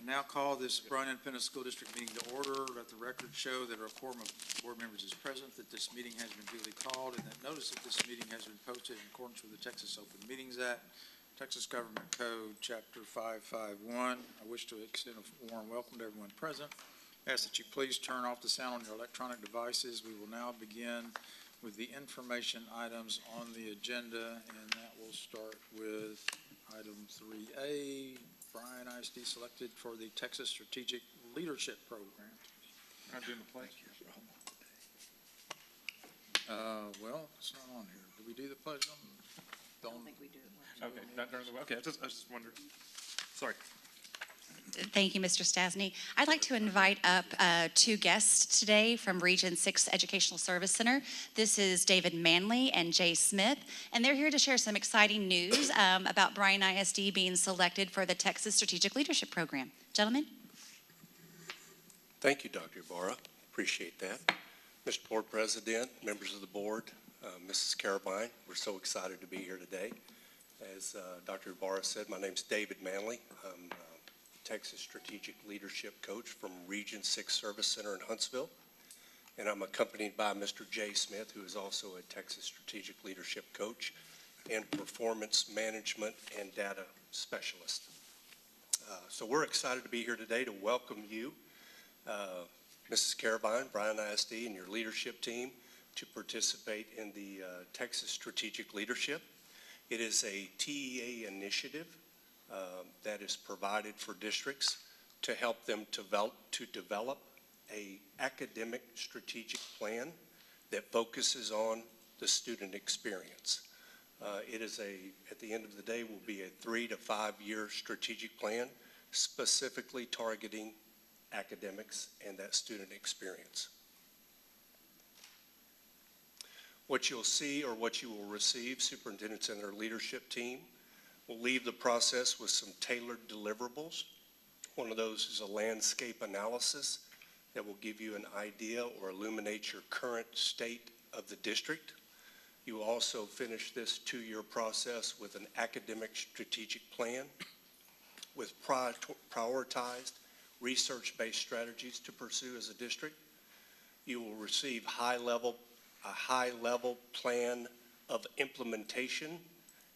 Now call this Bryan Independent School District meeting to order. Let the record show that our quorum of board members is present, that this meeting has been duly called, and that notice of this meeting has been posted in accordance with the Texas Open Meetings Act, Texas Government Code, Chapter 551. I wish to extend a warm welcome to everyone present. I ask that you please turn off the sound on your electronic devices. We will now begin with the information items on the agenda, and that will start with item 3A, Bryan ISD selected for the Texas Strategic Leadership Program. I'm doing the pledge. Well, it's not on here. Do we do the pledge on? I don't think we do it. Okay, not during the, okay, I just wondered. Sorry. Thank you, Mr. Stasny. I'd like to invite up two guests today from Region 6 Educational Service Center. This is David Manley and Jay Smith, and they're here to share some exciting news about Bryan ISD being selected for the Texas Strategic Leadership Program. Gentlemen. Thank you, Dr. Ibarra. Appreciate that. Mr. Board President, members of the board, Mrs. Carabine, we're so excited to be here today. As Dr. Ibarra said, my name's David Manley. I'm Texas Strategic Leadership Coach from Region 6 Service Center in Huntsville. And I'm accompanied by Mr. Jay Smith, who is also a Texas Strategic Leadership Coach and Performance Management and Data Specialist. So we're excited to be here today to welcome you, Mrs. Carabine, Bryan ISD, and your leadership team to participate in the Texas Strategic Leadership. It is a TEA initiative that is provided for districts to help them to develop a academic strategic plan that focuses on the student experience. It is at the end of the day, will be a 3 to 5 year strategic plan specifically targeting academics and that student experience. What you'll see or what you will receive, superintendents and their leadership team, will leave the process with some tailored deliverables. One of those is a landscape analysis that will give you an idea or illuminate your current state of the district. You will also finish this 2-year process with an academic strategic plan with prioritized research-based strategies to pursue as a district. You will receive a high-level plan of implementation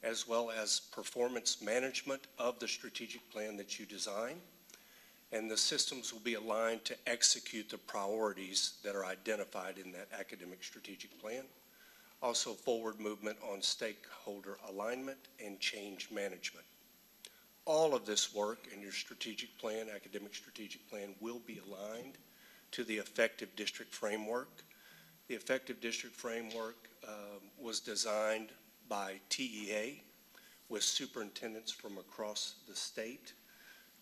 as well as performance management of the strategic plan that you design. And the systems will be aligned to execute the priorities that are identified in that academic strategic plan. Also forward movement on stakeholder alignment and change management. All of this work in your strategic plan, academic strategic plan, will be aligned to the effective district framework. The effective district framework was designed by TEA with superintendents from across the state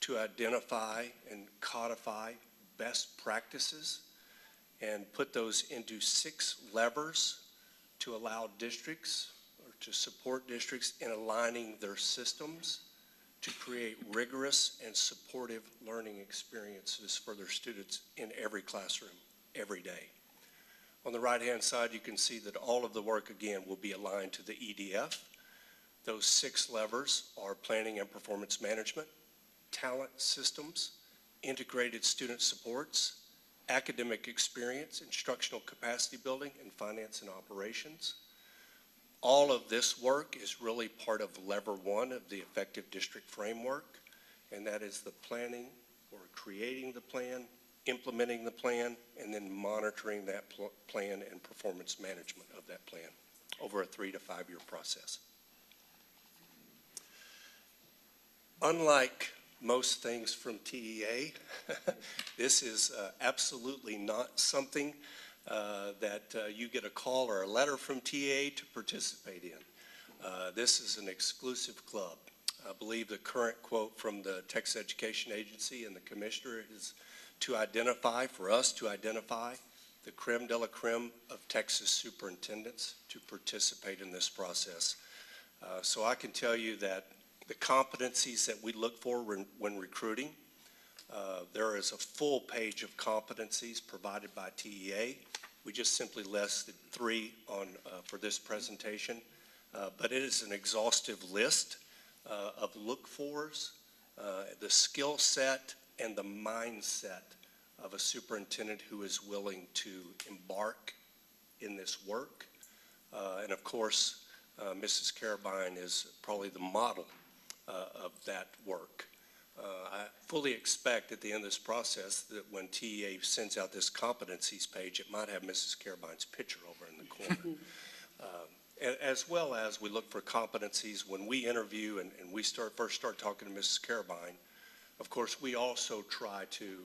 to identify and codify best practices and put those into 6 levers to allow districts or to support districts in aligning their systems to create rigorous and supportive learning experiences for their students in every classroom, every day. On the right-hand side, you can see that all of the work, again, will be aligned to the EDF. Those 6 levers are planning and performance management, talent systems, integrated student supports, academic experience, instructional capacity building, and finance and operations. All of this work is really part of lever 1 of the effective district framework, and that is the planning or creating the plan, implementing the plan, and then monitoring that plan and performance management of that plan over a 3 to 5 year process. Unlike most things from TEA, this is absolutely not something that you get a call or a letter from TEA to participate in. This is an exclusive club. I believe the current quote from the Texas Education Agency and the commissioner is for us to identify the creme de la creme of Texas superintendents to participate in this process. So I can tell you that the competencies that we look for when recruiting, there is a full page of competencies provided by TEA. We just simply listed 3 for this presentation, but it is an exhaustive list of look-fors, the skill set and the mindset of a superintendent who is willing to embark in this work. And of course, Mrs. Carabine is probably the model of that work. I fully expect at the end of this process that when TEA sends out this competencies page, it might have Mrs. Carabine's picture over in the corner. As well as we look for competencies when we interview and we first start talking to Mrs. Carabine. Of course, we also try to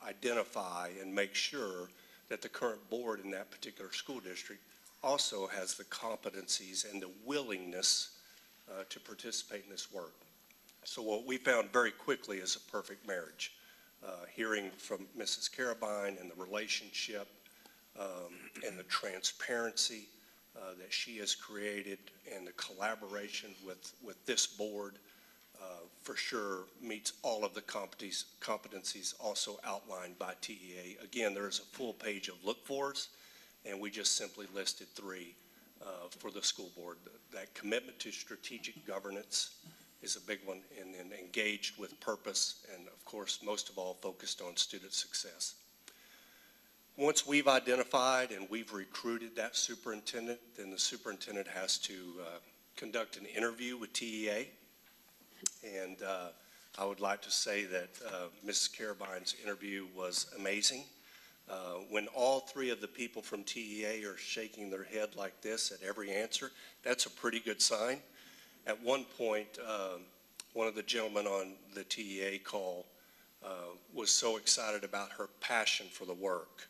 identify and make sure that the current board in that particular school district also has the competencies and the willingness to participate in this work. So what we found very quickly is a perfect marriage. Hearing from Mrs. Carabine and the relationship and the transparency that she has created and the collaboration with this board for sure meets all of the competencies also outlined by TEA. Again, there is a full page of look-fors, and we just simply listed 3 for the school board. That commitment to strategic governance is a big one, and engaged with purpose, and of course, most of all, focused on student success. Once we've identified and we've recruited that superintendent, then the superintendent has to conduct an interview with TEA. And I would like to say that Mrs. Carabine's interview was amazing. When all 3 of the people from TEA are shaking their head like this at every answer, that's a pretty good sign. At one point, one of the gentlemen on the TEA call was so excited about her passion for the work,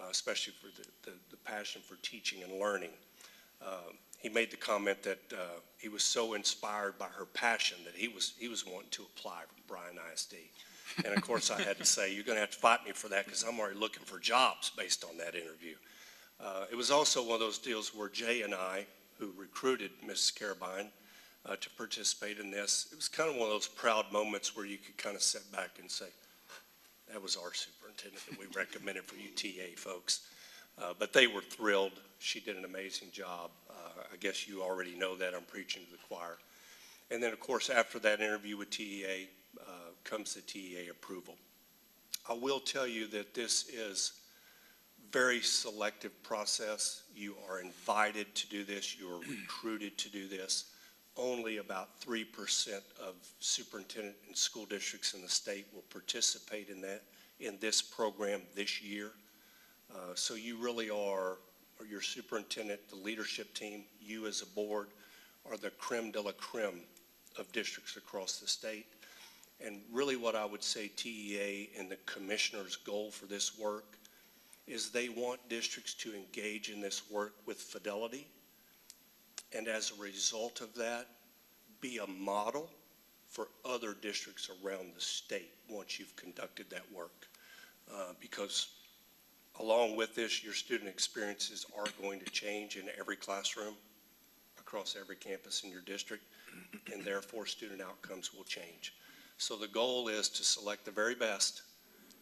especially for the passion for teaching and learning. He made the comment that he was so inspired by her passion that he was wanting to apply for Bryan ISD. And of course, I had to say, you're going to have to fight me for that because I'm already looking for jobs based on that interview. It was also one of those deals where Jay and I, who recruited Mrs. Carabine to participate in this, it was kind of one of those proud moments where you could kind of sit back and say, that was our superintendent that we recommended for you TA folks. But they were thrilled. She did an amazing job. I guess you already know that. I'm preaching to the choir. And then, of course, after that interview with TEA comes the TEA approval. I will tell you that this is a very selective process. You are invited to do this. You are recruited to do this. Only about 3% of superintendent and school districts in the state will participate in this program this year. So you really are, or your superintendent, the leadership team, you as a board, are the creme de la creme of districts across the state. And really what I would say TEA and the commissioner's goal for this work is they want districts to engage in this work with fidelity. And as a result of that, be a model for other districts around the state once you've conducted that work. Because along with this, your student experiences are going to change in every classroom across every campus in your district, and therefore student outcomes will change. So the goal is to select the very best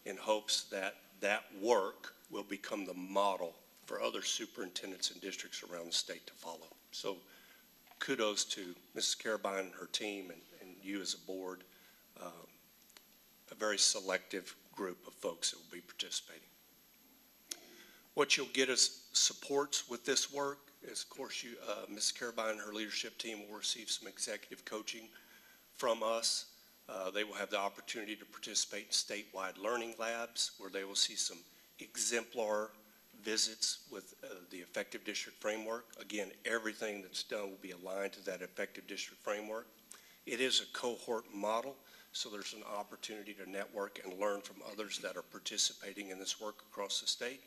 in hopes that that work will become the model for other superintendents and districts around the state to follow. So kudos to Mrs. Carabine and her team and you as a board, a very selective group of folks that will be participating. What you'll get as supports with this work is, of course, Mrs. Carabine and her leadership team will receive some executive coaching from us. They will have the opportunity to participate in statewide learning labs where they will see some exemplar visits with the effective district framework. Again, everything that's done will be aligned to that effective district framework. It is a cohort model, so there's an opportunity to network and learn from others that are participating in this work across the state.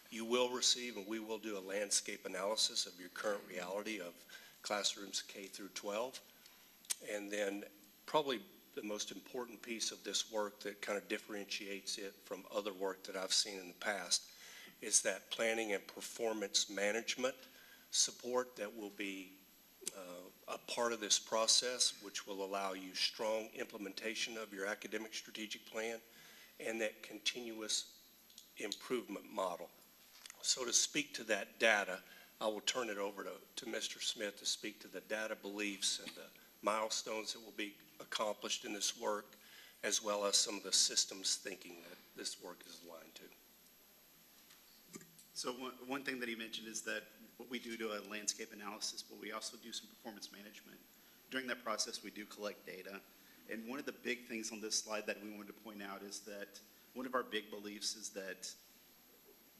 You will receive, and we will do a landscape analysis of your current reality of classrooms K through 12. And then probably the most important piece of this work that kind of differentiates it from other work that I've seen in the past is that planning and performance management support that will be a part of this process, which will allow you strong implementation of your academic strategic plan and that continuous improvement model. So to speak to that data, I will turn it over to Mr. Smith to speak to the data beliefs and the milestones that will be accomplished in this work, as well as some of the systems thinking that this work is aligned to. So one thing that he mentioned is that what we do a landscape analysis, but we also do some performance management. During that process, we do collect data. And one of the big things on this slide that we wanted to point out is that one of our big beliefs is that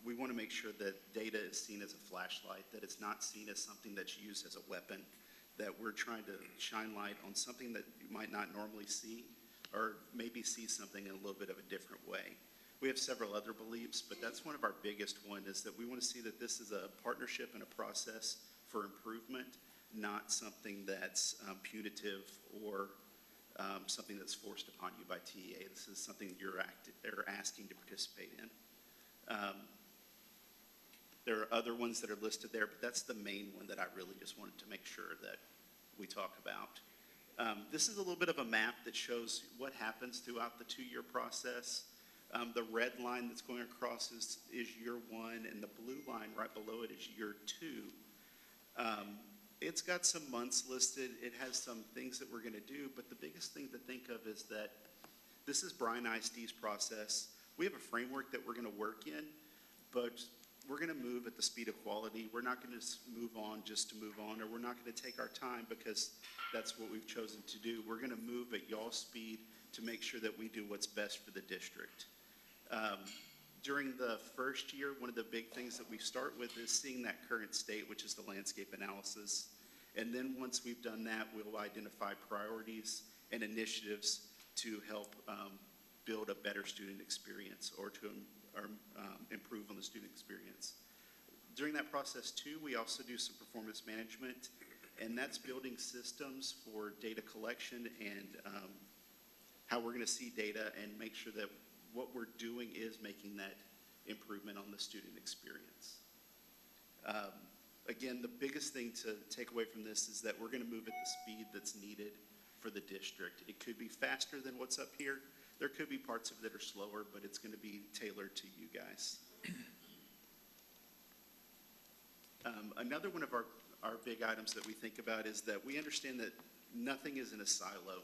we want to make sure that data is seen as a flashlight, that it's not seen as something that's used as a weapon, that we're trying to shine light on something that you might not normally see, or maybe see something in a little bit of a different way. We have several other beliefs, but that's one of our biggest one, is that we want to see that this is a partnership and a process for improvement, not something that's punitive or something that's forced upon you by TEA. This is something they're asking to participate in. There are other ones that are listed there, but that's the main one that I really just wanted to make sure that we talk about. This is a little bit of a map that shows what happens throughout the 2-year process. The red line that's going across is year 1, and the blue line right below it is year 2. It's got some months listed. It has some things that we're going to do, but the biggest thing to think of is that this is Bryan ISD's process. We have a framework that we're going to work in, but we're going to move at the speed of quality. We're not going to move on just to move on, or we're not going to take our time because that's what we've chosen to do. We're going to move at y'all's speed to make sure that we do what's best for the district. During the first year, one of the big things that we start with is seeing that current state, which is the landscape analysis. And then once we've done that, we'll identify priorities and initiatives to help build a better student experience or to improve on the student experience. During that process too, we also do some performance management, and that's building systems for data collection and how we're going to see data and make sure that what we're doing is making that improvement on the student experience. Again, the biggest thing to take away from this is that we're going to move at the speed that's needed for the district. It could be faster than what's up here. There could be parts of it that are slower, but it's going to be tailored to you guys. Another one of our big items that we think about is that we understand that nothing is in a silo,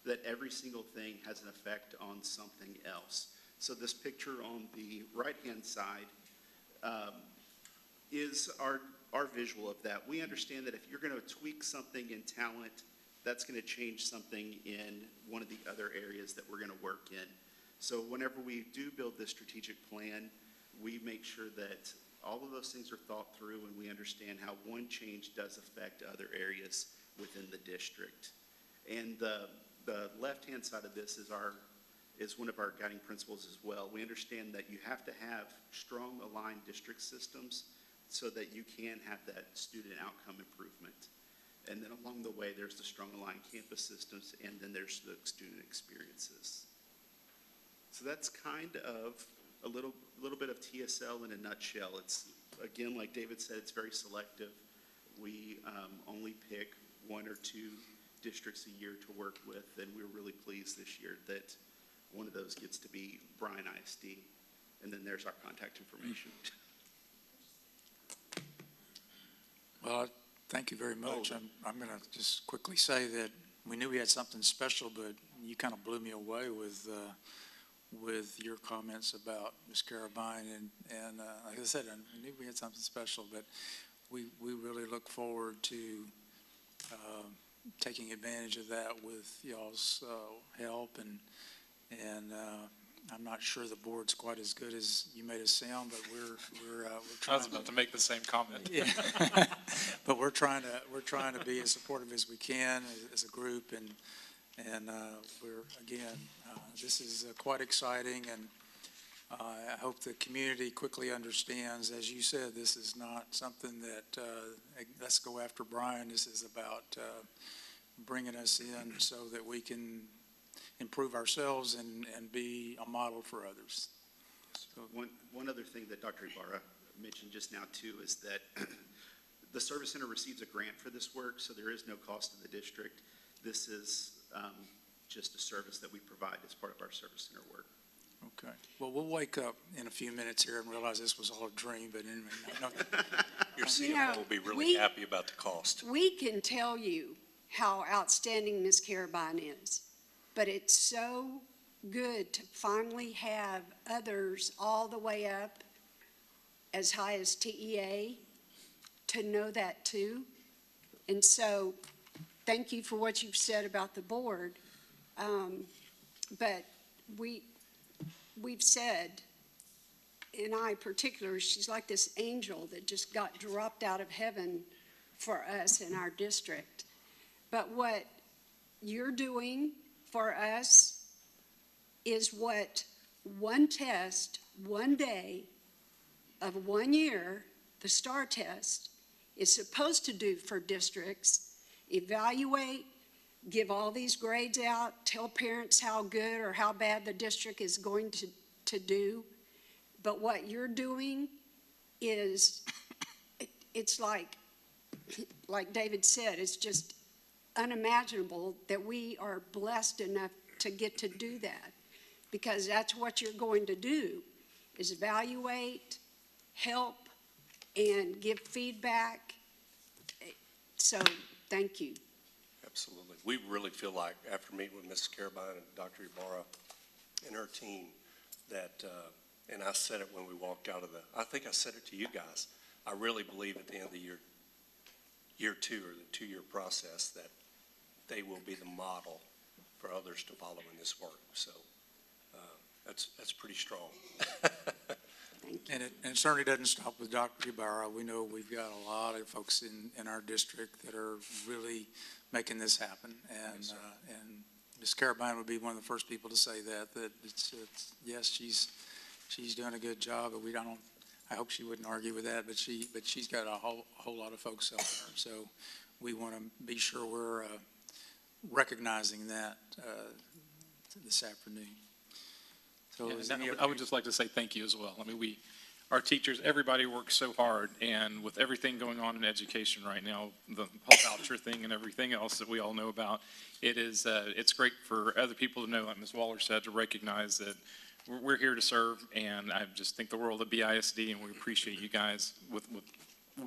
that every single thing has an effect on something else. So this picture on the right-hand side is our visual of that. We understand that if you're going to tweak something in talent, that's going to change something in one of the other areas that we're going to work in. So whenever we do build this strategic plan, we make sure that all of those things are thought through and we understand how one change does affect other areas within the district. And the left-hand side of this is one of our guiding principles as well. We understand that you have to have strong aligned district systems so that you can have that student outcome improvement. And then along the way, there's the strong aligned campus systems, and then there's the student experiences. So that's kind of a little bit of TSL in a nutshell. It's, again, like David said, it's very selective. We only pick 1 or 2 districts a year to work with, and we're really pleased this year that one of those gets to be Bryan ISD, and then there's our contact information. Well, thank you very much. I'm going to just quickly say that we knew we had something special, but you kind of blew me away with your comments about Ms. Carabine. And like I said, I knew we had something special, but we really look forward to taking advantage of that with y'all's help. And I'm not sure the board's quite as good as you made it sound, but we're trying. I was about to make the same comment. Yeah. But we're trying to be as supportive as we can as a group, and we're again, this is quite exciting, and I hope the community quickly understands. As you said, this is not something that let's go after Bryan. This is about bringing us in so that we can improve ourselves and be a model for others. So one other thing that Dr. Ibarra mentioned just now too is that the Service Center receives a grant for this work, so there is no cost to the district. This is just a service that we provide as part of our Service Center work. Okay. Well, we'll wake up in a few minutes here and realize this was all a dream, but anyway. No. Your CFO will be really happy about the cost. We can tell you how outstanding Ms. Carabine is. but it's so good to finally have others all the way up as high as TEA to know that too. And so, thank you for what you've said about the board. But we've said, and I particular, she's like this angel that just got dropped out of heaven for us in our district. But what you're doing for us is what one test, one day of 1 year, the STAR test, is supposed to do for districts: evaluate, give all these grades out, tell parents how good or how bad the district is going to do. But what you're doing is, it's like David said, it's just unimaginable that we are blessed enough to get to do that, because that's what you're going to do, is evaluate, help, and give feedback. So, thank you. Absolutely. We really feel like, after meeting with Mrs. Carabine and Dr. Ibarra and her team, that, and I said it when we walked out of I think I said it to you guys, I really believe at the end of the year 2 or the 2-year process, that they will be the model for others to follow in this work. So that's pretty strong. And it certainly doesn't stop with Dr. Ibarra. We know we've got a lot of folks in our district that are really making this happen. And Ms. Carabine would be one of the first people to say that it's yes, she's doing a good job, but I hope she wouldn't argue with that, but she's got a whole lot of folks helping her. So we want to be sure we're recognizing that this afternoon. So Yeah, I would just like to say thank you as well. I mean, our teachers, everybody works so hard, and with everything going on in education right now, the whole voucher thing and everything else that we all know about, it's great for other people to know, like Ms. Waller said, to recognize that we're here to serve, and I just think the world of BISD, and we appreciate you guys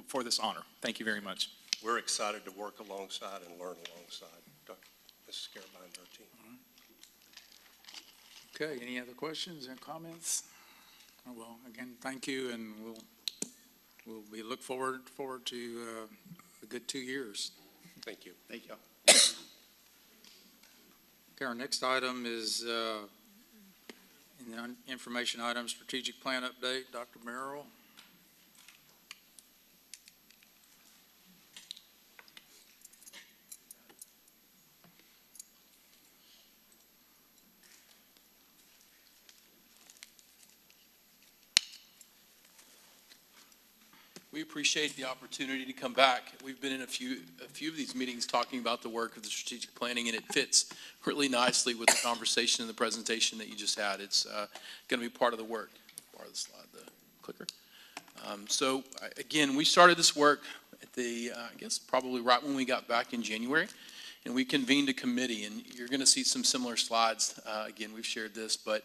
for this honor. Thank you very much. We're excited to work alongside and learn alongside Mrs. Carabine and her team. Okay, any other questions and comments? Oh, well, again, thank you, and we'll look forward to a good 2 years. Thank you. Thank you. Okay, our next item is in the information item, strategic plan update. Dr. Merrill. We appreciate the opportunity to come back. We've been in a few of these meetings talking about the work of the strategic planning, and it fits really nicely with the conversation and the presentation that you just had. It's going to be part of the work. Part of the slide, the clicker. So again, we started this work at I guess probably right when we got back in January, and we convened a committee, and you're going to see some similar slides. Again, we've shared this, but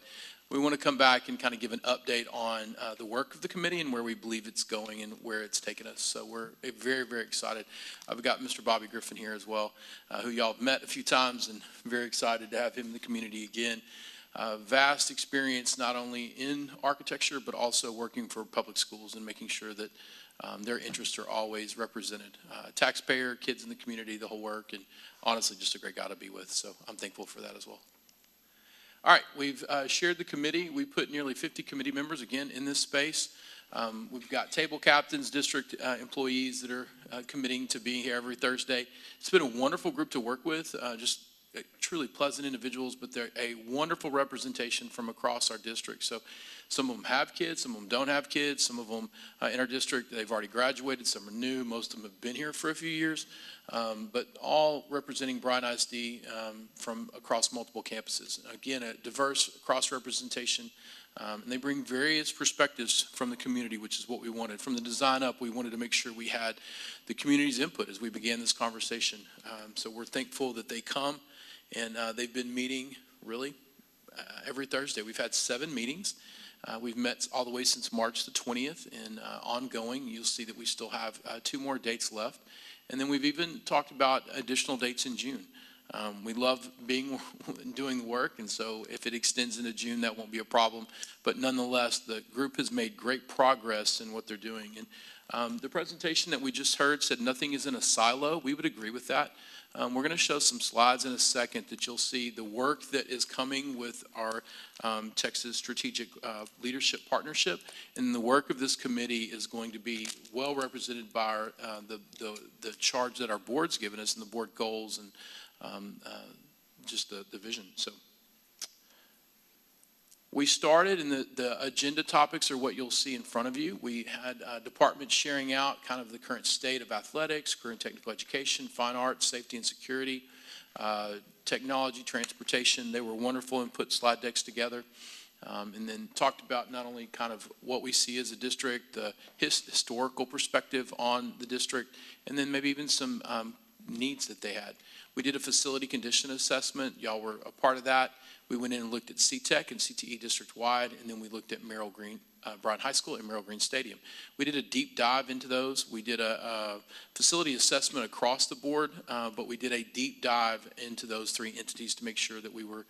we want to come back and kind of give an update on the work of the committee and where we believe it's going and where it's taken us. So we're very, very excited. I've got Mr. Bobby Griffin here as well, who y'all have met a few times, and very excited to have him in the community again. Vast experience not only in architecture, but also working for public schools and making sure that their interests are always represented. Taxpayer, kids in the community, the whole work, and honestly, just a great guy to be with. So I'm thankful for that as well. All right, we've shared the committee. We put nearly 50 committee members, again, in this space. We've got table captains, district employees that are committing to being here every Thursday. It's been a wonderful group to work with, just truly pleasant individuals, but they're a wonderful representation from across our district. So some of them have kids, some of them don't have kids, some of them in our district, they've already graduated, some are new, most of them have been here for a few years, but all representing Bryan ISD from across multiple campuses. Again, a diverse cross-representation, and they bring various perspectives from the community, which is what we wanted. From the design up, we wanted to make sure we had the community's input as we began this conversation. So we're thankful that they come, and they've been meeting really every Thursday. We've had 7 meetings. We've met all the way since March the 20th, and ongoing. You'll see that we still have 2 more dates left. And then we've even talked about additional dates in June. We love doing the work, and so if it extends into June, that won't be a problem. But nonetheless, the group has made great progress in what they're doing. And the presentation that we just heard said nothing is in a silo. We would agree with that. We're going to show some slides in a second that you'll see the work that is coming with our Texas Strategic Leadership Partnership, and the work of this committee is going to be well represented by our, the charge that our board's given us and the board goals and just the vision. So we started, and the agenda topics are what you'll see in front of you. We had departments sharing out kind of the current state of athletics, current technical education, fine arts, safety and security, technology, transportation. They were wonderful and put slide decks together. And then talked about not only kind of what we see as a district, the historical perspective on the district, and then maybe even some needs that they had. We did a facility condition assessment. Y'all were a part of that. We went in and looked at CTEC and CTE district-wide, and then we looked at Bryan High School and Merrill Green Stadium. We did a deep dive into those. We did a facility assessment across the board, but we did a deep dive into those three entities to make sure that we were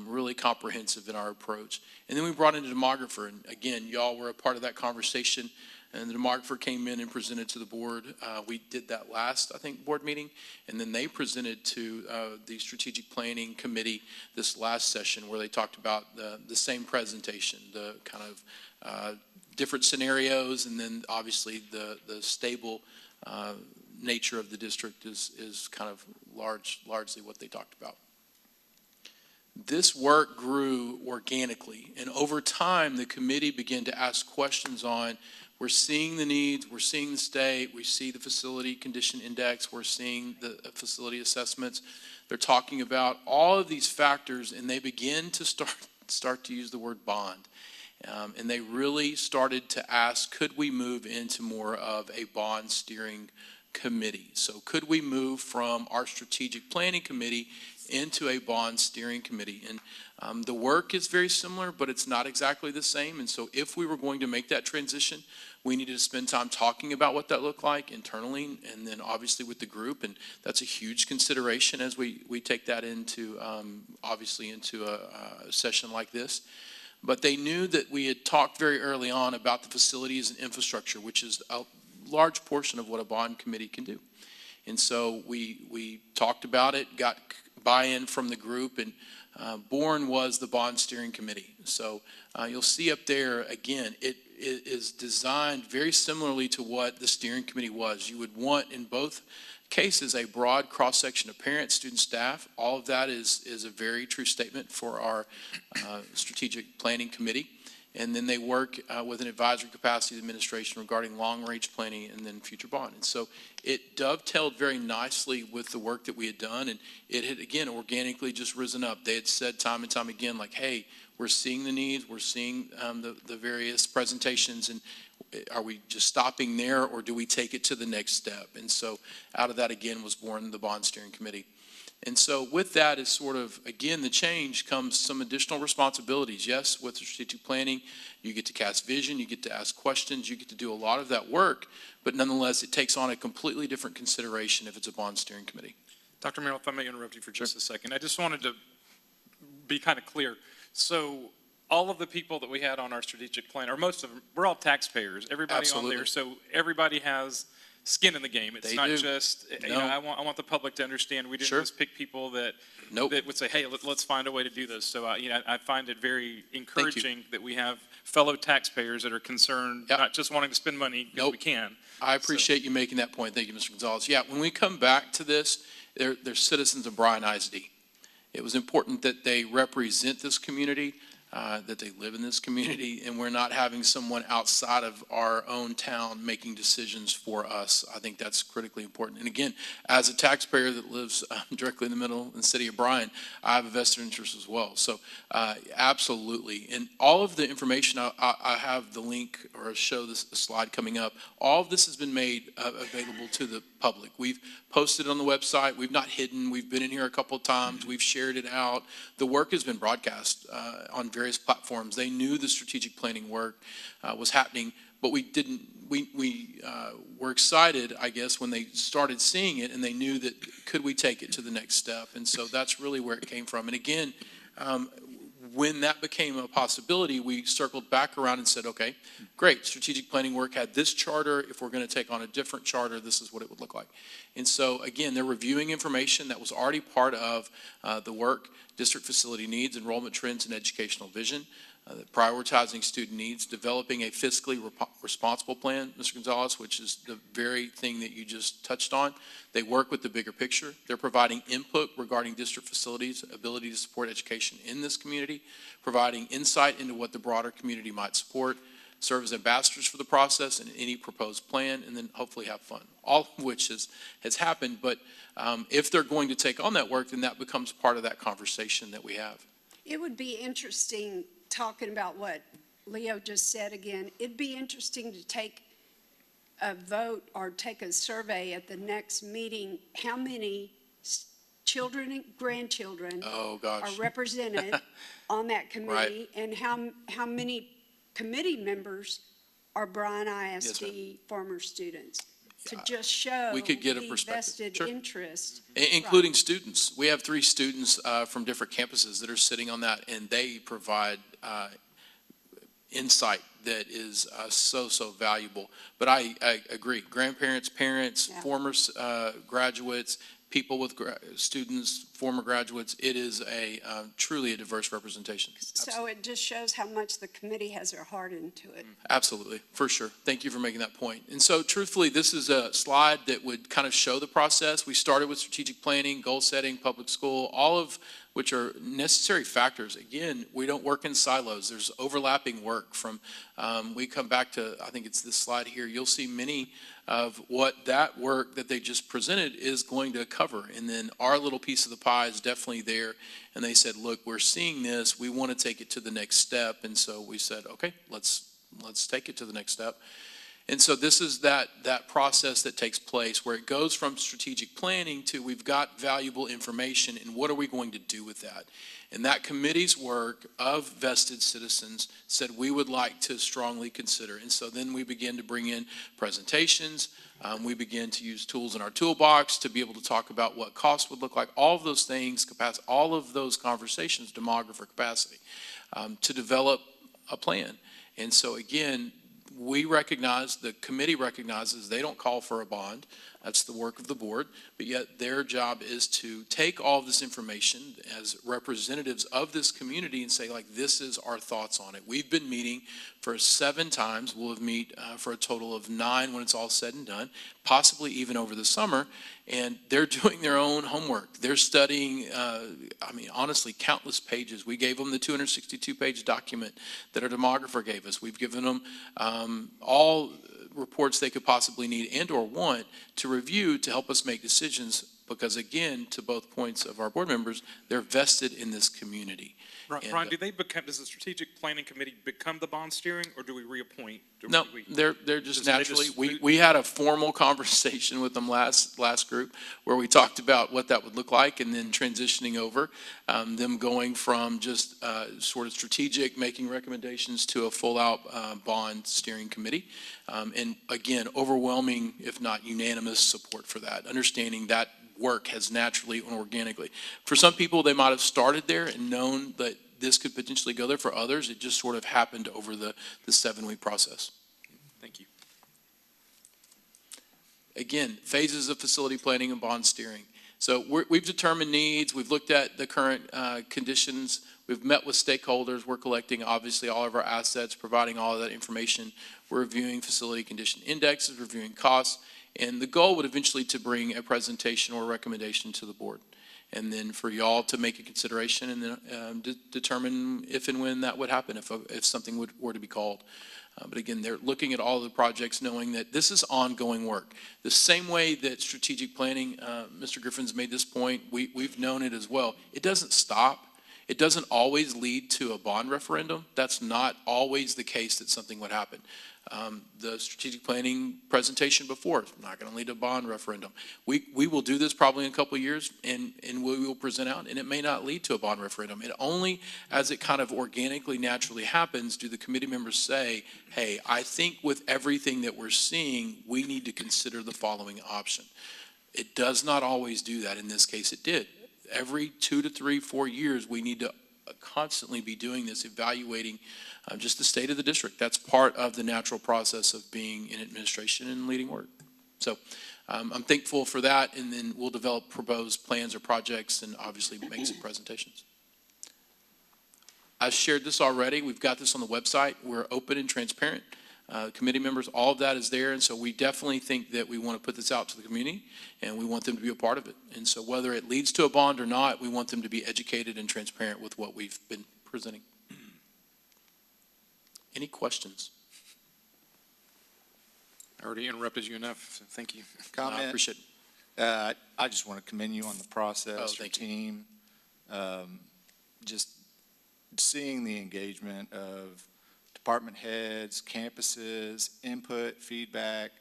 really comprehensive in our approach. And then we brought in a demographer, and again, y'all were a part of that conversation. And the demographer came in and presented to the board. We did that last, I think, board meeting. And then they presented to the Strategic Planning Committee this last session where they talked about the same presentation, the kind of different scenarios, and then obviously the stable nature of the district is kind of largely what they talked about. This work grew organically, and over time, the committee began to ask questions on, we're seeing the needs, we're seeing the state, we see the facility condition index, we're seeing the facility assessments. They're talking about all of these factors, and they begin to start to use the word bond. And they really started to ask, could we move into more of a bond steering committee? So could we move from our strategic planning committee into a bond steering committee? And the work is very similar, but it's not exactly the same. And so if we were going to make that transition, we needed to spend time talking about what that looked like internally, and then obviously with the group. And that's a huge consideration as we take that into, obviously into a session like this. But they knew that we had talked very early on about the facilities and infrastructure, which is a large portion of what a bond committee can do. And so we talked about it, got buy-in from the group, and born was the bond steering committee. So you'll see up there, again, it is designed very similarly to what the steering committee was. You would want in both cases a broad cross-section of parents, students, staff. All of that is a very true statement for our strategic planning committee. And then they work with an advisory capacity administration regarding long-range planning and then future bond. And so it dovetailed very nicely with the work that we had done, and it had, again, organically just risen up. They had said time and time again, like, hey, we're seeing the needs, we're seeing the various presentations, and are we just stopping there, or do we take it to the next step? And so out of that, again, was born the bond steering committee. And so with that is sort of, again, the change comes some additional responsibilities. Yes, with strategic planning, you get to cast vision, you get to ask questions, you get to do a lot of that work, but nonetheless, it takes on a completely different consideration if it's a bond steering committee. Dr. Merrill, if I may interrupt you for just a second. I just wanted to be kind of clear. So all of the people that we had on our strategic plan, or most of them, we're all taxpayers, everybody Absolutely. on there. So everybody has skin in the game. It's They not do. just, you No. know, I want the public to understand we didn't Sure. just pick people that, Nope. that would say, hey, let's find a way to do this. So, you know, I find it very encouraging that we have fellow taxpayers that are concerned, Yep. not just wanting to spend money because Nope. we can. I appreciate you making that point. Thank you, Mr. Gonzalez. Yeah, when we come back to this, they're citizens of Bryan ISD. It was important that they represent this community, that they live in this community, and we're not having someone outside of our own town making decisions for us. I think that's critically important. And again, as a taxpayer that lives directly in the middle in the city of Bryan, I have a vested interest as well. So absolutely. And all of the information, I have the link or show this slide coming up. All of this has been made available to the public. We've posted it on the website. We've not hidden. We've been in here a couple of times. We've shared it out. The work has been broadcast on various various platforms. They knew the strategic planning work was happening, but we were excited, I guess, when they started seeing it and they knew that could we take it to the next step? And so that's really where it came from. And again, when that became a possibility, we circled back around and said, okay, great, strategic planning work had this charter. If we're going to take on a different charter, this is what it would look like. And so, again, they're reviewing information that was already part of the work, district facility needs, enrollment trends, and educational vision, prioritizing student needs, developing a fiscally responsible plan, Mr. Gonzalez, which is the very thing that you just touched on. They work with the bigger picture. They're providing input regarding district facilities' ability to support education in this community, providing insight into what the broader community might support, serve as ambassadors for the process and any proposed plan, and then hopefully have fun, all of which has happened. But if they're going to take on that work, then that becomes part of that conversation that we have. It would be interesting, talking about what Leo just said again, it'd be interesting to take a vote or take a survey at the next meeting, how many children and grandchildren Oh, are gosh. represented on that committee, and how many committee members are Bryan ISD former students, to just show We could get a the perspective. vested Sure. interest. Including students. We have 3 students from different campuses that are sitting on that, and they provide insight that is so valuable. But I agree. Grandparents, parents, Yeah. former graduates, people with students, former graduates, it is truly a diverse representation. So it just shows how much the committee has their heart into it. Absolutely, for sure. Thank you for making that point. And so truthfully, this is a slide that would kind of show the process. We started with strategic planning, goal setting, public school, all of which are necessary factors. Again, we don't work in silos. There's overlapping work from, we come back to, I think it's this slide here, you'll see many of what that work that they just presented is going to cover. And then our little piece of the pie is definitely there. And they said, look, we're seeing this, we want to take it to the next step. And so we said, okay, let's take it to the next step. And so this is that process that takes place where it goes from strategic planning to we've got valuable information and what are we going to do with that? And that committee's work of vested citizens said we would like to strongly consider. And so then we begin to bring in presentations. We begin to use tools in our toolbox to be able to talk about what costs would look like, all of those things, capacity, all of those conversations, demographer capacity, to develop a plan. And so again, we recognize, the committee recognizes they don't call for a bond. That's the work of the board. But yet their job is to take all of this information as representatives of this community and say, like, this is our thoughts on it. We've been meeting for 7 times. We'll meet for a total of 9 when it's all said and done, possibly even over the summer. And they're doing their own homework. They're studying, honestly, countless pages. We gave them the 262-page document that our demographer gave us. We've given them all reports they could possibly need and or want to review to help us make decisions, because again, to both points of our board members, they're vested in this community. Brian, does the strategic planning committee become the bond steering, or do we reappoint? No, they're just naturally, we had a formal conversation with them last group where we talked about what that would look like, and then transitioning over, them going from just sort of strategic, making recommendations, to a full-out bond steering committee. And again, overwhelming, if not unanimous, support for that, understanding that work has naturally and organically. For some people, they might have started there and known that this could potentially go there. For others, it just sort of happened over the 7-week process. Thank you. Again, phases of facility planning and bond steering. So we've determined needs. We've looked at the current conditions. We've met with stakeholders. We're collecting, obviously, all of our assets, providing all of that information. We're reviewing facility condition indexes, reviewing costs. And the goal would eventually to bring a presentation or a recommendation to the board. And then for y'all to make a consideration and then determine if and when that would happen, if something were to be called. But again, they're looking at all of the projects knowing that this is ongoing work. The same way that strategic planning, Mr. Griffin's made this point, we've known it as well. It doesn't stop. It doesn't always lead to a bond referendum. That's not always the case that something would happen. The strategic planning presentation before is not going to lead to a bond referendum. We will do this probably in a couple of years, and we will present out, and it may not lead to a bond referendum. It only, as it kind of organically, naturally happens, do the committee members say, hey, I think with everything that we're seeing, we need to consider the following option. It does not always do that. In this case, it did. Every 2 to 3, 4 years, we need to constantly be doing this, evaluating just the state of the district. That's part of the natural process of being in administration and leading work. So I'm thankful for that, and then we'll develop proposed plans or projects and obviously make some presentations. I've shared this already. We've got this on the website. We're open and transparent. Committee members, all of that is there, and so we definitely think that we want to put this out to the community, and we want them to be a part of it. And so whether it leads to a bond or not, we want them to be educated and transparent with what we've been presenting. Any questions? I already interrupted you enough, so thank you. I Comment. appreciate it. I just want to commend you on the process, your thank you. team. Just seeing the engagement of department heads, campuses, input, feedback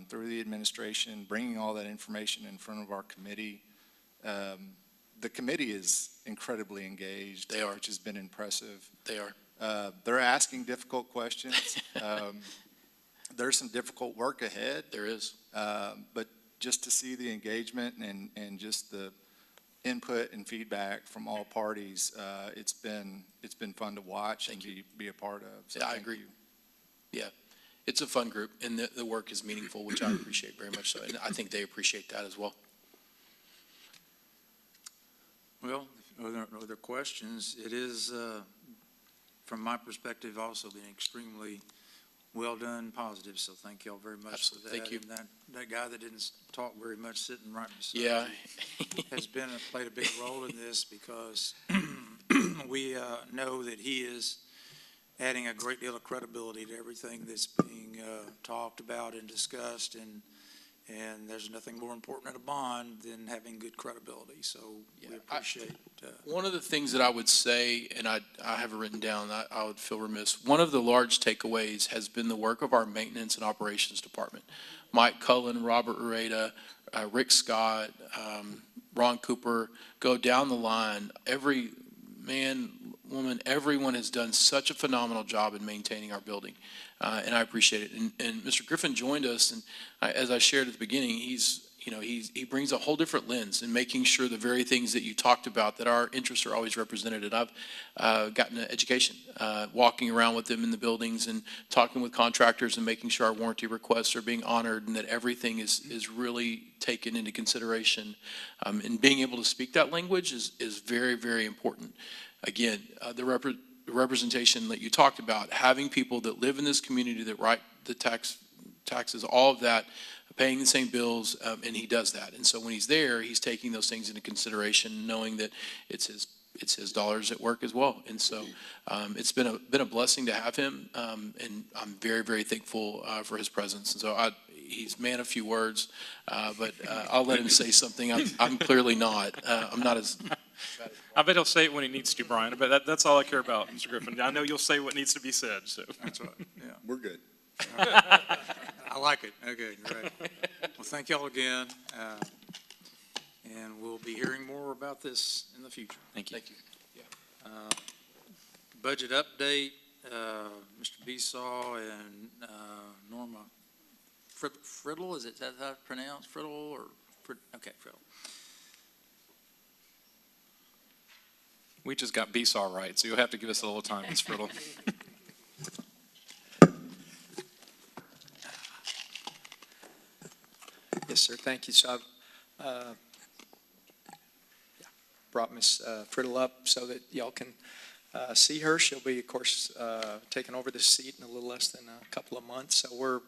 through the administration, bringing all that information in front of our committee. The committee is incredibly engaged. They are. Which has been impressive. They are. They're asking difficult questions. There's some difficult work ahead. There is. But just to see the engagement and just the input and feedback from all parties, it's been fun to watch and be a part of. So Yeah, I thank agree. you. Yeah, it's a fun group, and the work is meaningful, which I appreciate very much so, and I think they appreciate that as well. Well, if there are no other questions, it is, from my perspective, also been extremely well done, positive, so thank you all very much for Absolutely. that. Thank you. And that guy that didn't talk very much sitting right beside Yeah. you has played a big role in this because we know that he is adding a great deal of credibility to everything that's being talked about and discussed, and there's nothing more important in a bond than having good credibility, so we Yeah, appreciate. One of the things that I would say, and I have it written down, I would feel remiss, one of the large takeaways has been the work of our maintenance and operations department. Mike Cullen, Robert Ureta, Rick Scott, Ron Cooper, go down the line. Every man, woman, everyone has done such a phenomenal job in maintaining our building, and I appreciate it. And Mr. Griffin joined us, and as I shared at the beginning, he brings a whole different lens in making sure the very things that you talked about, that our interests are always represented. And I've gotten an education, walking around with them in the buildings and talking with contractors and making sure our warranty requests are being honored and that everything is really taken into consideration. And being able to speak that language is very, very important. Again, the representation that you talked about, having people that live in this community that write the taxes, all of that, paying the same bills, and he does that. And so when he's there, he's taking those things into consideration, knowing that it's his dollars at work as well. And so it's been a blessing to have him, and I'm very, very thankful for his presence. And so he's man of few words, but I'll let him say something. I'm clearly not. I'm not as. I bet he'll say it when he needs to, Brian, but that's all I care about, Mr. Griffin. I know you'll say what needs to be said, so. That's right, yeah. We're good. I like it. Okay, great. Well, thank y'all again. And we'll be hearing more about this in the future. Thank you. Thank you. Budget update, Mr. Besaw and Norma Friddle, is that how it's pronounced? Friddle or, okay, Friddle. We just got Besaw right, so you'll have to give us a little time, Ms. Friddle. Yes, sir. Thank you. So I've brought Ms. Friddle up so that y'all can see her. She'll be, of course, taking over this seat in a little less than a couple of months. So we're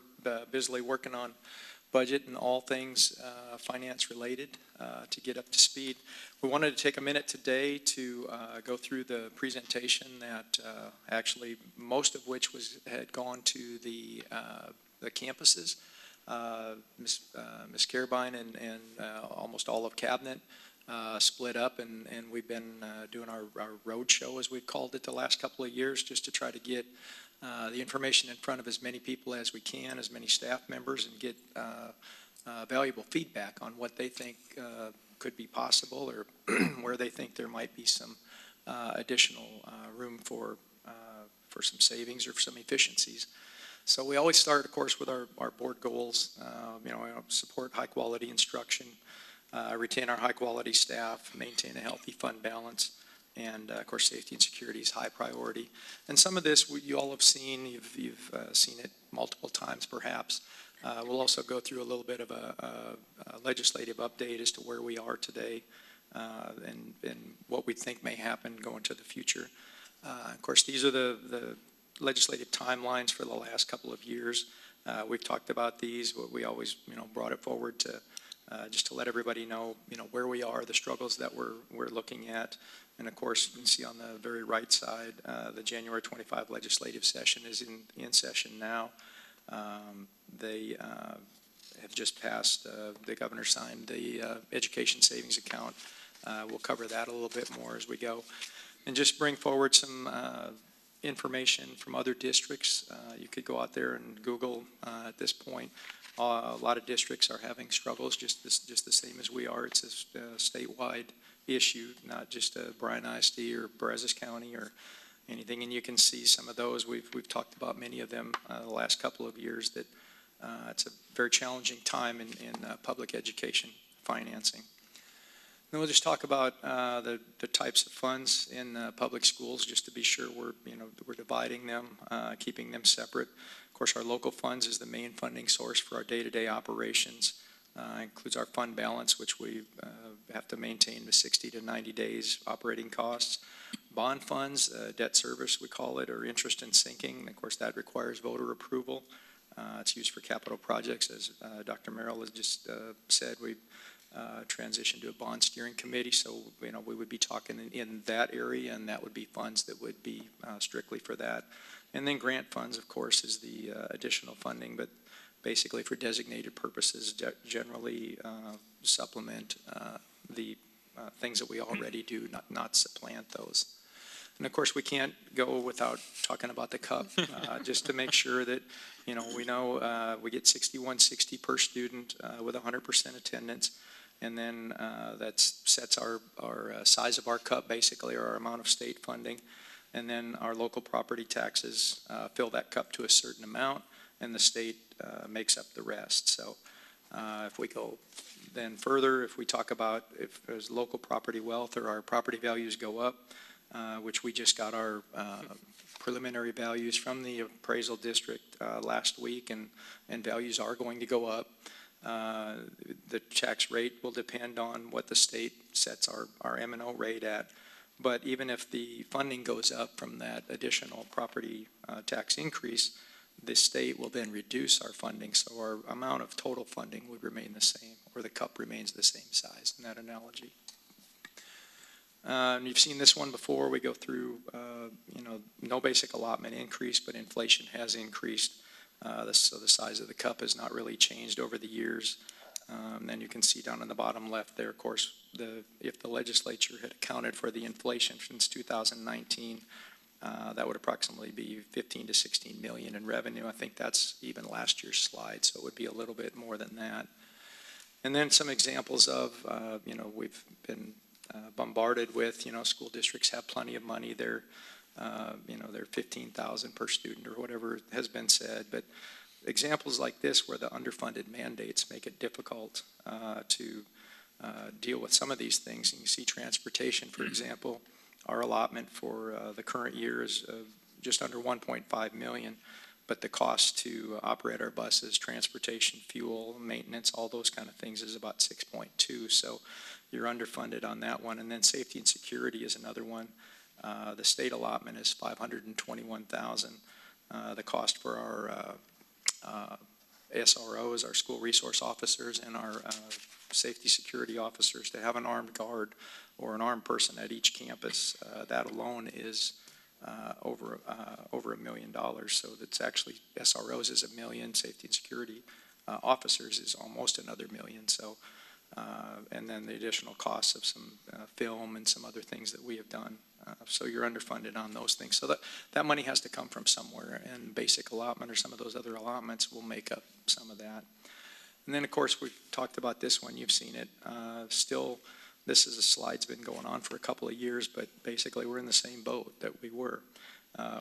busily working on budget and all things finance related to get up to speed. We wanted to take a minute today to go through the presentation that actually most of which had gone to the campuses. Ms. Carabine and almost all of cabinet split up, and we've been doing our road show, as we've called it, the last couple of years, just to try to get the information in front of as many people as we can, as many staff members, and get valuable feedback on what they think could be possible, or where they think there might be some additional room for some savings or for some efficiencies. So we always start, of course, with our board goals. Support high-quality instruction, retain our high-quality staff, maintain a healthy fund balance, and, of course, safety and security is high priority. And some of this you all have seen. You've seen it multiple times, perhaps. We'll also go through a little bit of a legislative update as to where we are today and what we think may happen going to the future. Of course, these are the legislative timelines for the last couple of years. We've talked about these, but we always, brought it forward to just to let everybody know, where we are, the struggles that we're looking at. And of course, you can see on the very right side, the January 25 legislative session is in session now. They have just passed, the governor signed the education savings account. We'll cover that a little bit more as we go. And just bring forward some information from other districts. You could go out there and Google at this point. A lot of districts are having struggles, just the same as we are. It's a statewide issue, not just Bryan ISD or Brazos County or anything. And you can see some of those. We've talked about many of them the last couple of years. That it's a very challenging time in public education financing. Then we'll just talk about the types of funds in public schools, just to be sure we're dividing them, keeping them separate. Of course, our local funds is the main funding source for our day-to-day operations. Includes our fund balance, which we have to maintain with 60 to 90 days operating costs. Bond funds, debt service we call it, or interest in sinking. And of course, that requires voter approval. It's used for capital projects, as Dr. Merrill has just said. We transition to a bond steering committee, so we would be talking in that area, and that would be funds that would be strictly for that. And then grant funds, of course, is the additional funding, but basically for designated purposes, generally supplement the things that we already do, not supplant those. And of course, we can't go without talking about the cup, just to make sure that we know we get $61.60 per student with 100% attendance. And then that sets our size of our cup, basically, or our amount of state funding. And then our local property taxes fill that cup to a certain amount, and the state makes up the rest. So if we go then further, if we talk about if there's local property wealth or our property values go up, which we just got our preliminary values from the appraisal district last week, and values are going to go up. The tax rate will depend on what the state sets our M&O rate at. But even if the funding goes up from that additional property tax increase, the state will then reduce our funding. So our amount of total funding would remain the same, or the cup remains the same size in that analogy. And you've seen this one before. We go through, no basic allotment increase, but inflation has increased. So the size of the cup has not really changed over the years. Then you can see down in the bottom left there, of course, if the legislature had accounted for the inflation since 2019, that would approximately be 15 to 16 million in revenue. I think that's even last year's slide, so it would be a little bit more than that. And then some examples of, we've been bombarded with, school districts have plenty of money. They're 15,000 per student or whatever has been said. But examples like this, where the underfunded mandates make it difficult to deal with some of these things. And you see transportation, for example. Our allotment for the current year is just under 1.5 million, but the cost to operate our buses, transportation, fuel, maintenance, all those kind of things is about 6.2. So you're underfunded on that one. And then safety and security is another one. The state allotment is 521,000. The cost for our SROs, our school resource officers, and our safety security officers to have an armed guard or an armed person at each campus, that alone is over $1 million. So that's actually, SROs is $1 million, safety and security officers is almost another $1 million. So and then the additional costs of some film and some other things that we have done. So you're underfunded on those things. So that money has to come from somewhere, and basic allotment or some of those other allotments will make up some of that. And then, of course, we've talked about this one. You've seen it. Still, this is a slide's been going on for a couple of years, but basically we're in the same boat that we were.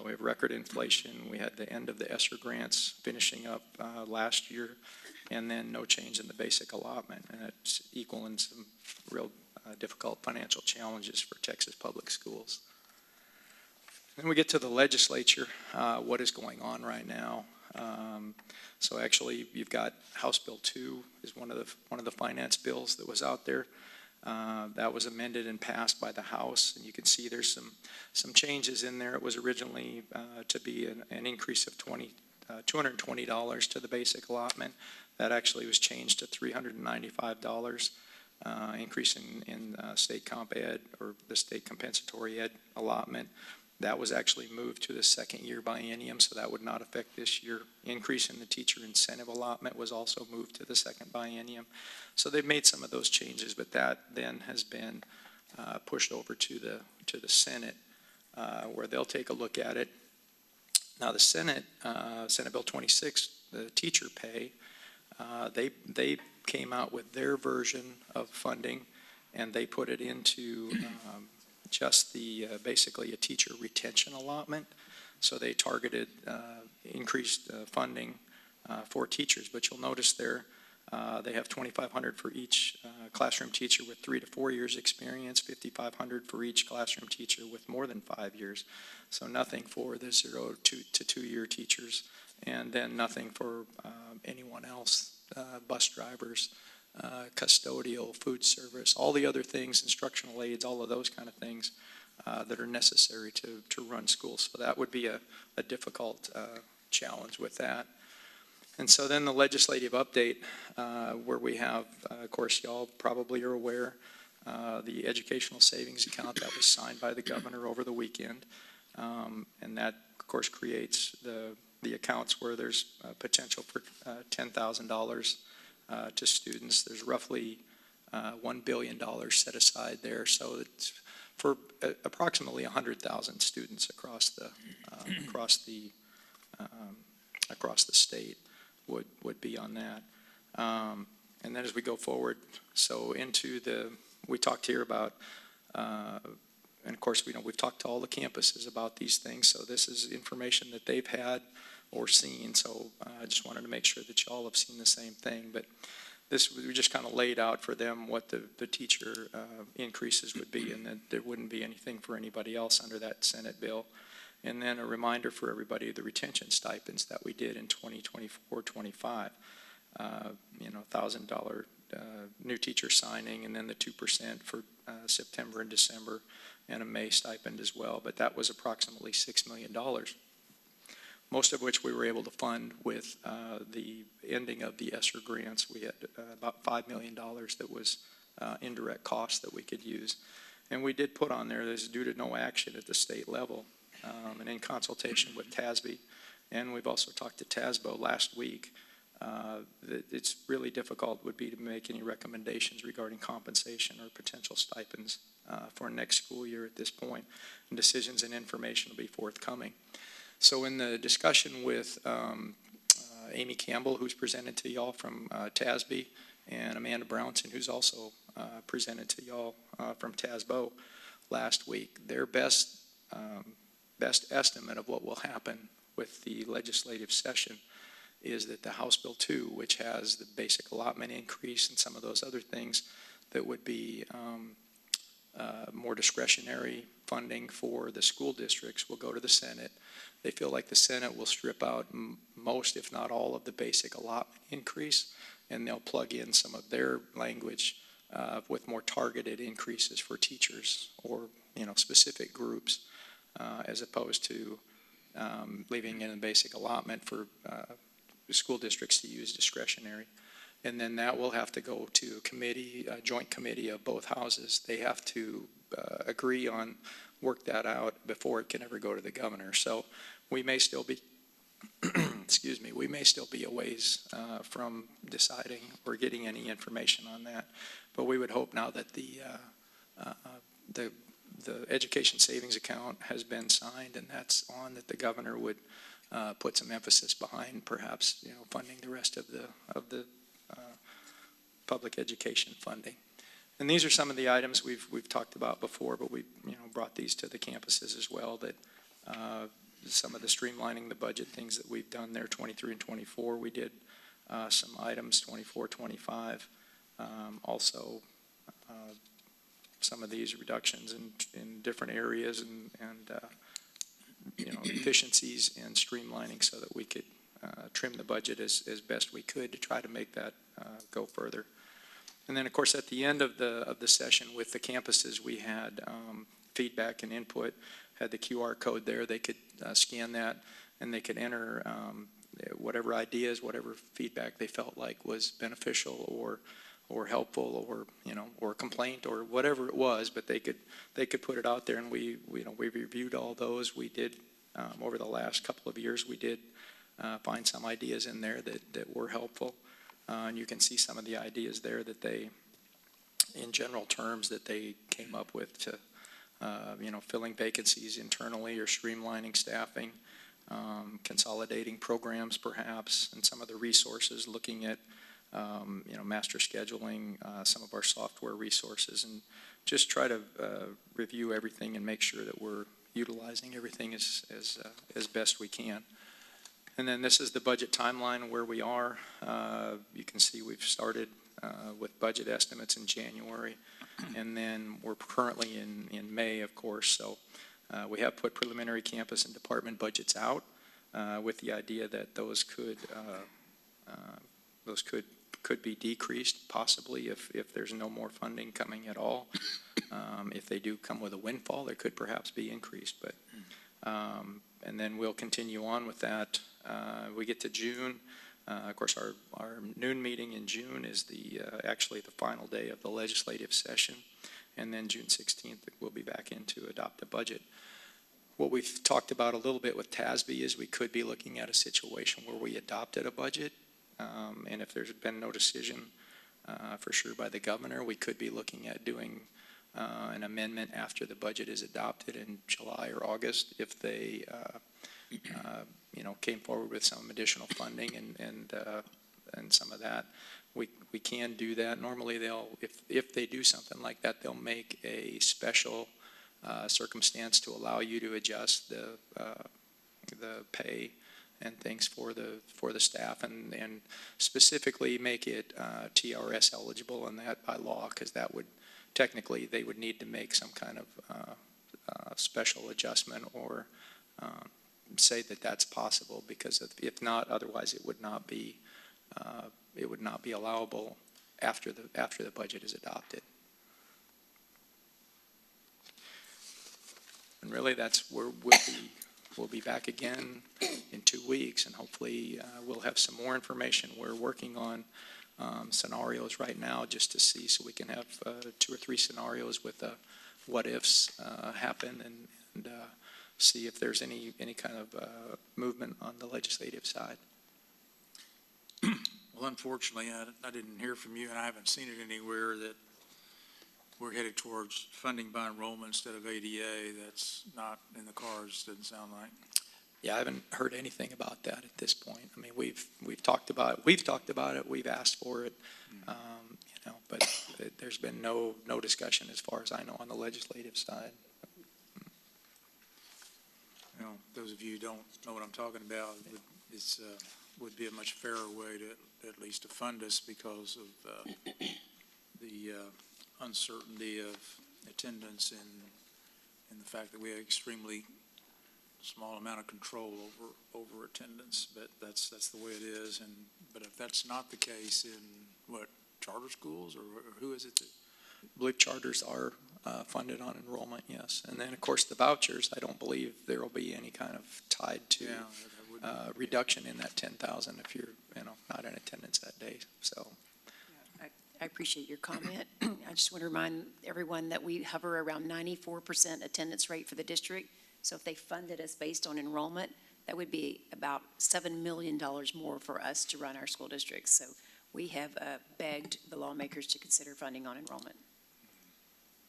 We have record inflation. We had the end of the ESSER grants finishing up last year, and then no change in the basic allotment. And it's equaling some real difficult financial challenges for Texas public schools. Then we get to the legislature, what is going on right now. So actually, you've got House Bill 2 is one of the finance bills that was out there. That was amended and passed by the House, and you can see there's some changes in there. It was originally to be an increase of $220 to the basic allotment. That actually was changed to $395, increase in state comp ed, or the state compensatory ed allotment. That was actually moved to the second year biennium, so that would not affect this year. Increase in the teacher incentive allotment was also moved to the second biennium. So they've made some of those changes, but that then has been pushed over to the Senate, where they'll take a look at it. Now the Senate, Senate Bill 26, the teacher pay, they came out with their version of funding, and they put it into just the basically a teacher retention allotment. So they targeted increased funding for teachers, but you'll notice there they have $2,500 for each classroom teacher with 3 to 4 years experience, $5,500 for each classroom teacher with more than 5 years. So nothing for the 0 to 2 year teachers, and then nothing for anyone else, bus drivers, custodial, food service, all the other things, instructional aides, all of those kind of things that are necessary to run schools. So that would be a difficult challenge with that. And so then the legislative update, where we have, of course, y'all probably are aware, the educational savings account that was signed by the governor over the weekend. And that, of course, creates the accounts where there's potential for $10,000 to students. There's roughly $1 billion set aside there, so it's for approximately 100,000 students across the state would be on that. And then as we go forward, so we talked here about, and of course we've talked to all the campuses about these things, so this is information that they've had or seen, so I just wanted to make sure that y'all have seen the same thing. But this, we just kind of laid out for them what the teacher increases would be, and that there wouldn't be anything for anybody else under that Senate bill. And then a reminder for everybody of the retention stipends that we did in 2024-25. $1,000 new teacher signing, and then the 2% for September and December, and a May stipend as well. But that was approximately $6 million. Most of which we were able to fund with the ending of the ESSER grants. We had about $5 million that was indirect costs that we could use. And we did put on there, this is due to no action at the state level, and in consultation with TASB. And we've also talked to TASBO last week. That it's really difficult would be to make any recommendations regarding compensation or potential stipends for next school year at this point. And decisions and information will be forthcoming. So in the discussion with Amy Campbell, who's presented to y'all from TASB, and Amanda Brownson, who's also presented to y'all from TASBO last week, their best estimate of what will happen with the legislative session is that the House Bill 2, which has the basic allotment increase and some of those other things that would be more discretionary funding for the school districts, will go to the Senate. They feel like the Senate will strip out most, if not all, of the basic allotment increase, and they'll plug in some of their language with more targeted increases for teachers or specific groups, as opposed to leaving in a basic allotment for school districts to use discretionary. And then that will have to go to a committee, a joint committee of both houses. They have to agree on, work that out before it can ever go to the governor. So we may still be excuse me, we may still be a ways from deciding or getting any information on that. But we would hope now that the education savings account has been signed and that's on, that the governor would put some emphasis behind perhaps, funding the rest of the public education funding. And these are some of the items we've talked about before, but we brought these to the campuses as well, that some of the streamlining the budget things that we've done there, 23 and 24. We did some items, 24, 25. Also, some of these reductions in different areas and efficiencies and streamlining so that we could trim the budget as best we could to try to make that go further. And then, of course, at the end of the session with the campuses, we had feedback and input, had the QR code there. They could scan that and they could enter whatever ideas, whatever feedback they felt like was beneficial or helpful or complaint or whatever it was, but they could put it out there, and we reviewed all those. We did over the last couple of years, we did find some ideas in there that were helpful. And you can see some of the ideas there that they, in general terms, that they came up with to, filling vacancies internally or streamlining staffing, consolidating programs perhaps, and some of the resources, looking at, master scheduling, some of our software resources, and just try to review everything and make sure that we're utilizing everything as best we can. And then this is the budget timeline where we are. You can see we've started with budget estimates in January, and then we're currently in May, of course. So we have put preliminary campus and department budgets out with the idea that those could be decreased possibly if there's no more funding coming at all. If they do come with a windfall, there could perhaps be increased, but and then we'll continue on with that. We get to June. Of course, our noon meeting in June is actually the final day of the legislative session. And then June 16th, we'll be back in to adopt the budget. What we've talked about a little bit with TASB is we could be looking at a situation where we adopted a budget. And if there's been no decision for sure by the governor, we could be looking at doing an amendment after the budget is adopted in July or August if they came forward with some additional funding and some of that. We can do that. Normally if they do something like that, they'll make a special circumstance to allow you to adjust the pay and things for the staff and specifically make it TRS eligible in that by law, because that would technically they would need to make some kind of special adjustment or say that that's possible, because if not, otherwise it would not be allowable after the budget is adopted. And really, that's where we'll be back again in 2 weeks, and hopefully we'll have some more information. We're working on scenarios right now just to see, so we can have 2 or 3 scenarios with what ifs happen and see if there's any kind of movement on the legislative side. Well, unfortunately, I didn't hear from you, and I haven't seen it anywhere that we're headed towards funding by enrollment instead of ADA. That's not in the cards, doesn't sound like. Yeah, I haven't heard anything about that at this point. I mean, we've talked about it. We've asked for it, but there's been no discussion as far as I know on the legislative side. Those of you who don't know what I'm talking about, it would be a much fairer way to at least to fund us because of the uncertainty of attendance and the fact that we have extremely small amount of control over attendance. But that's the way it is. But if that's not the case in charter schools or who is it that? I believe charters are funded on enrollment, yes. And then, of course, the vouchers, I don't believe there will be any kind of tied to reduction in that 10,000 if you're not in attendance that day. So I appreciate your comment. I just want to remind everyone that we hover around 94% attendance rate for the district. So if they funded us based on enrollment, that would be about $7 million more for us to run our school districts. So we have begged the lawmakers to consider funding on enrollment.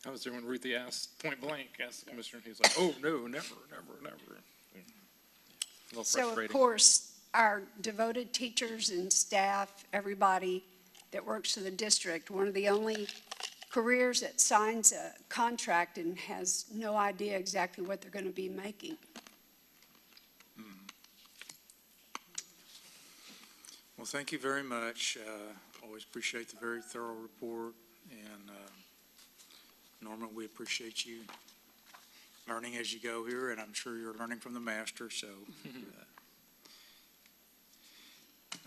I was there when Ruthie asked, point blank, asked the commissioner, and he's like, oh, no, never, never, never. A little So of frustrating. course, our devoted teachers and staff, everybody that works for the district, one of the only careers that signs a contract and has no idea exactly what they're going to be making. Well, thank you very much. Always appreciate the very thorough report, and Norman, we appreciate you learning as you go here, and I'm sure you're learning from the master, so.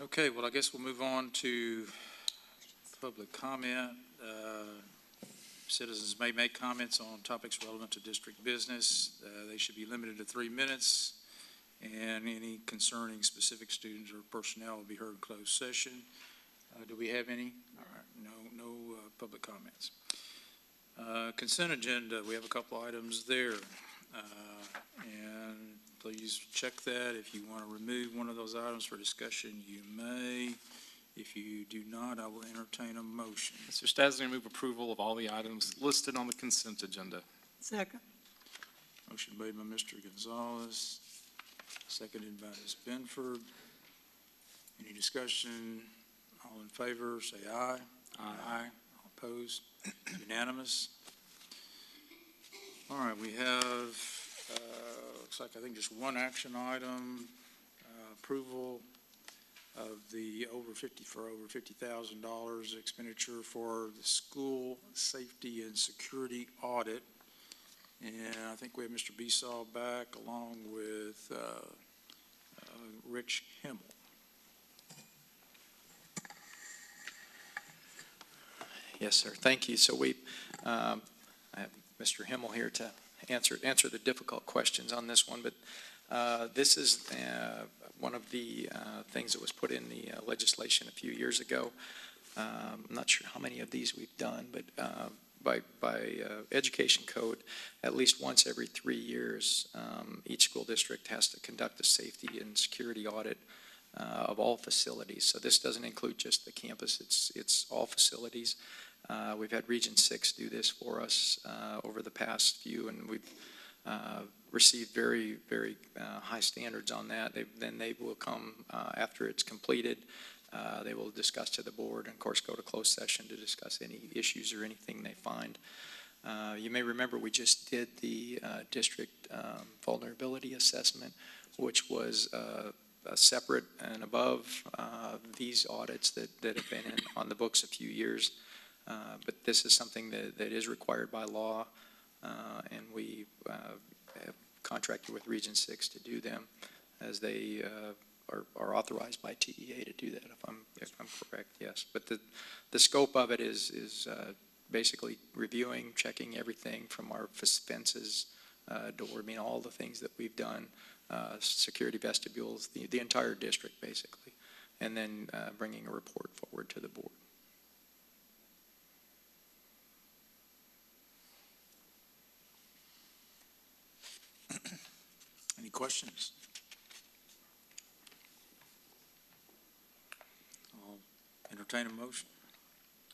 Okay, well, I guess we'll move on to public comment. Citizens may make comments on topics relevant to district business. They should be limited to 3 minutes, and any concerning specific students or personnel will be heard in closed session. Do we have any? All right, no public comments. Consent agenda, we have a couple items there. And please check that. If you want to remove one of those items for discussion, you may. If you do not, I will entertain a motion. Mr. Stasny, I move approval of all the items listed on the consent agenda. Second. Motion made by Mr. Gonzalez, seconded by Ms. Benford. Any discussion? All in favor, say aye. Aye. All opposed? Unanimous. All right, we have, looks like I think just one action item, approval of the over $50,000 expenditure for the school safety and security audit. And I think we have Mr. Besaw back along with Rich Himmel. Yes, sir. Thank you. So I have Mr. Himmel here to answer the difficult questions on this one, but this is one of the things that was put in the legislation a few years ago. I'm not sure how many of these we've done, but by education code, at least once every 3 years, each school district has to conduct a safety and security audit of all facilities. So this doesn't include just the campus, it's all facilities. We've had Region 6 do this for us over the past few, and we've received very, very high standards on that. Then they will come after it's completed. They will discuss to the board and, of course, go to closed session to discuss any issues or anything they find. You may remember we just did the district vulnerability assessment, which was separate and above these audits that have been on the books a few years. But this is something that is required by law, and we have contracted with Region 6 to do them as they are authorized by TEA to do that, if I'm correct, yes. But the scope of it is basically reviewing, checking everything from our fences, door, all the things that we've done, security vestibules, the entire district, basically, and then bringing a report forward to the board. Any questions? I'll entertain a motion.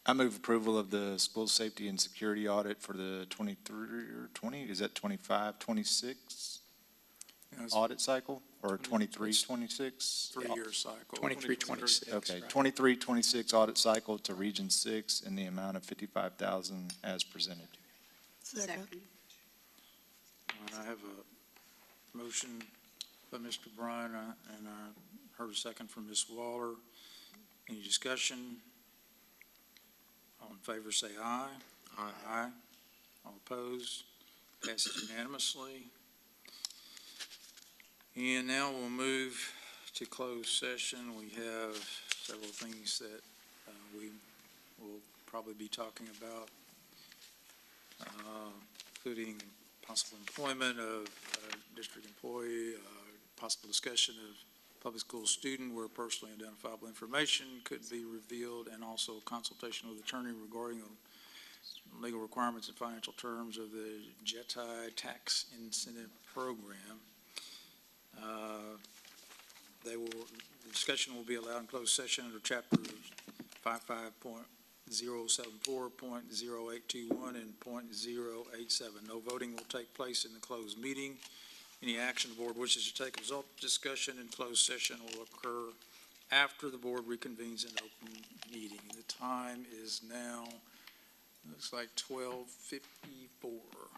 I move approval of the school safety and security audit for the 23 or 20, is that 25, 26 audit cycle, or 23, 26? 3-year cycle. 23, 26. Okay, right. 23, 26 audit cycle to Region 6 in the amount of $55,000 as presented. Second. I have a motion by Mr. Bryan, and I heard a second from Ms. Waller. Any discussion? All in favor, say aye. Aye. All opposed? Passes unanimously. And now we'll move to closed session. We have several things that we will probably be talking about, including possible employment of a district employee, possible discussion of public school student where personally identifiable information could be revealed, and also consultation with attorney regarding the legal requirements and financial terms of the JETI tax incentive program. The discussion will be allowed in closed session under chapter 55.074.0821 and .087. No voting will take place in the closed meeting. Any action the board wishes to take as a discussion in closed session will occur after the board reconvenes in open meeting. The time is now, looks like 12:54.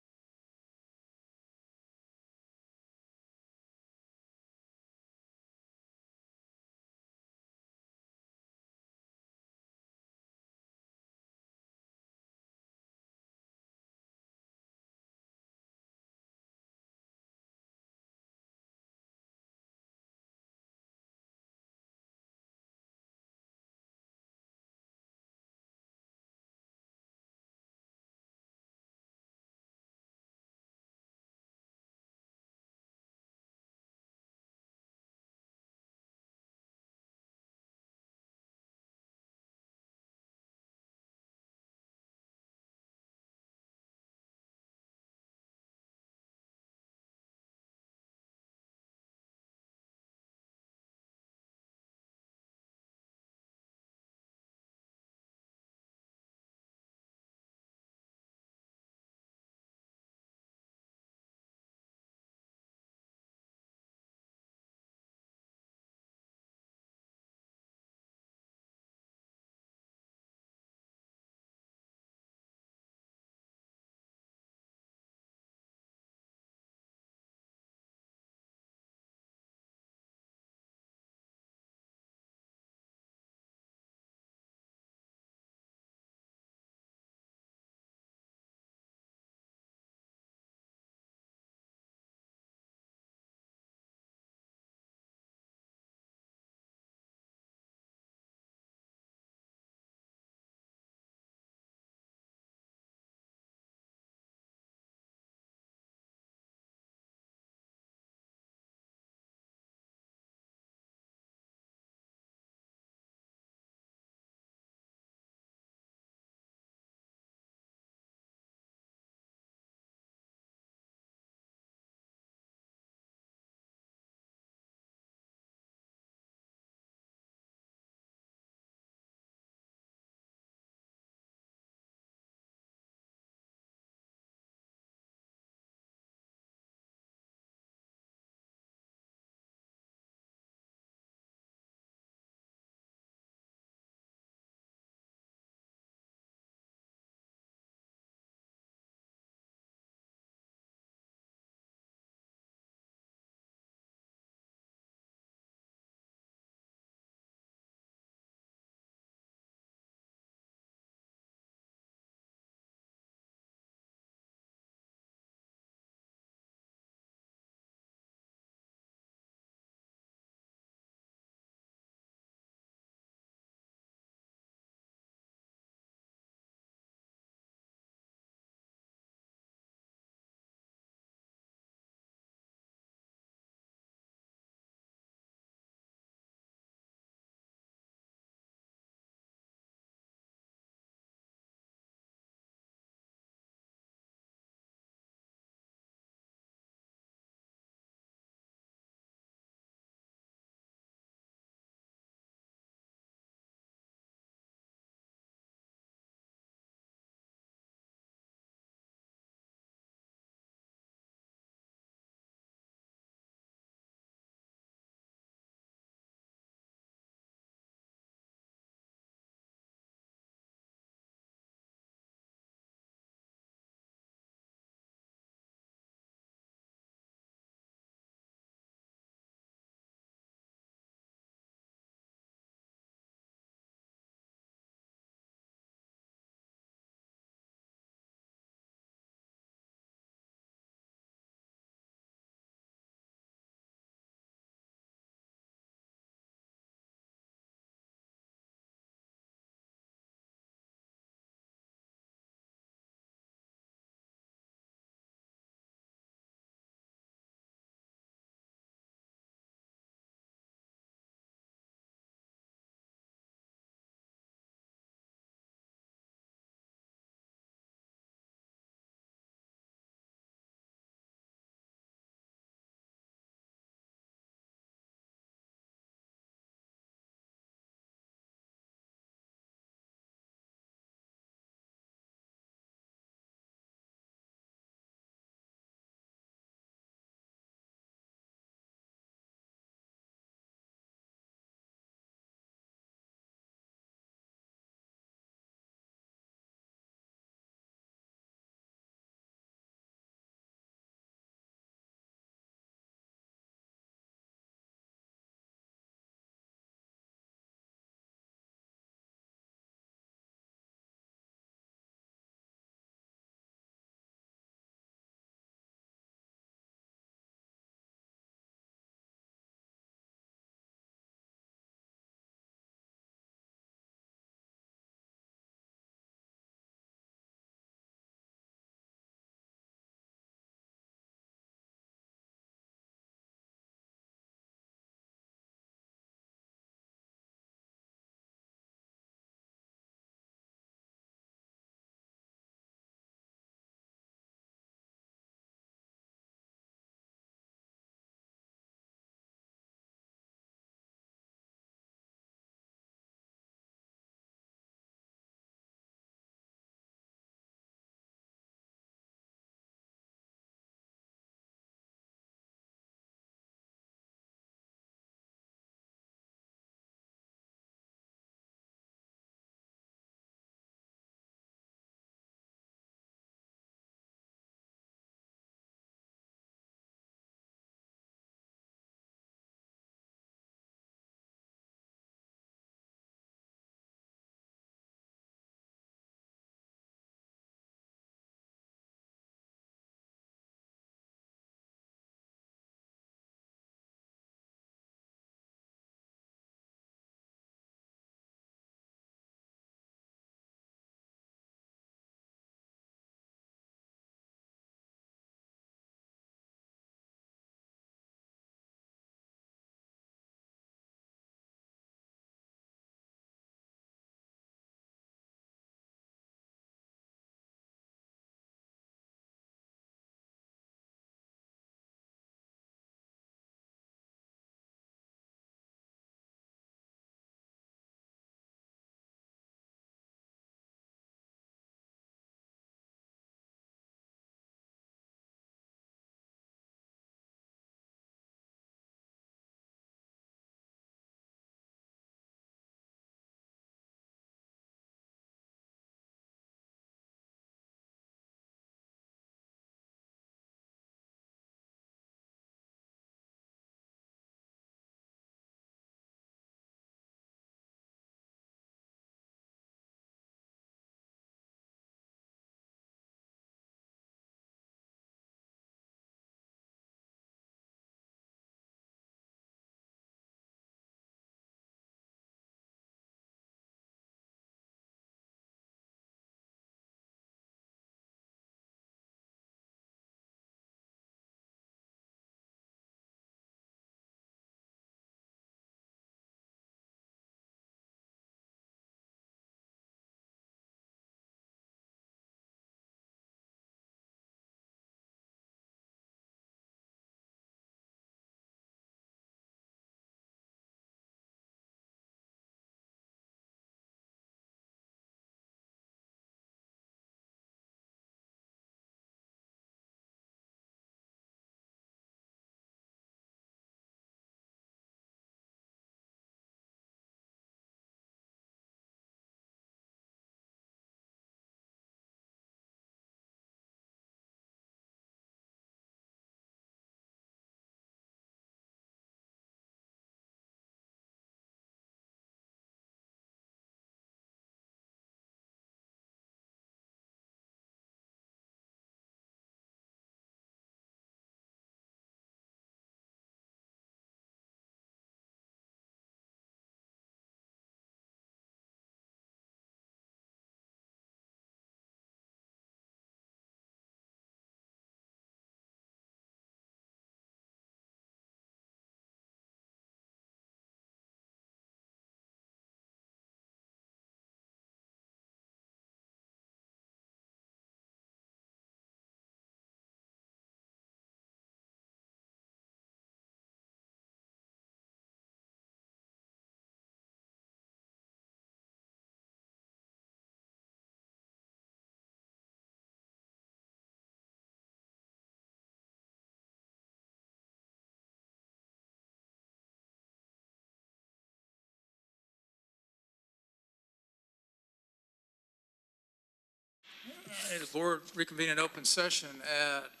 Hey, the board reconvene in open session at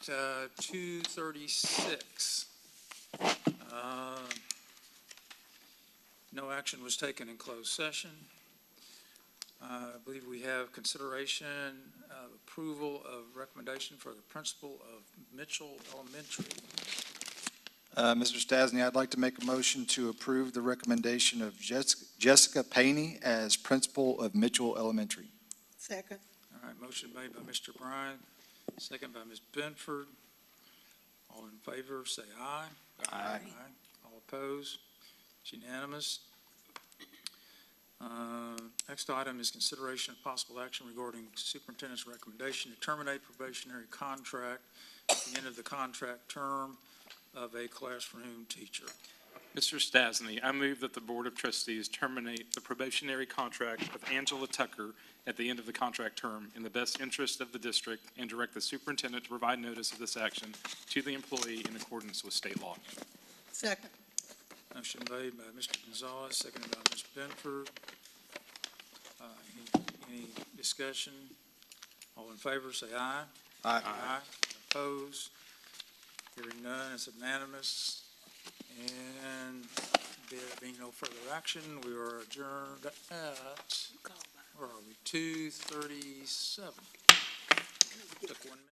2:36. No action was taken in closed session. I believe we have consideration of approval of recommendation for the principal of Mitchell Elementary. Mr. Stasny, I'd like to make a motion to approve the recommendation of Jessica Paney as principal of Mitchell Elementary. Second. All right, motion made by Mr. Bryan, second by Ms. Benford. All in favor, say aye. Aye. All opposed? It's unanimous. Next item is consideration of possible action regarding superintendent's recommendation to terminate probationary contract at the end of the contract term of a classroom teacher. Mr. Stasny, I move that the Board of Trustees terminate the probationary contract with Angela Tucker at the end of the contract term in the best interest of the district and direct the superintendent to provide notice of this action to the employee in accordance with state law. Second. Motion made by Mr. Gonzalez, seconded by Ms. Benford. Any discussion? All in favor, say aye. Aye. Opposed? Hearing none, it's unanimous. And there being no further action, we are adjourned at, where are we, 2:37. Took 1 minute.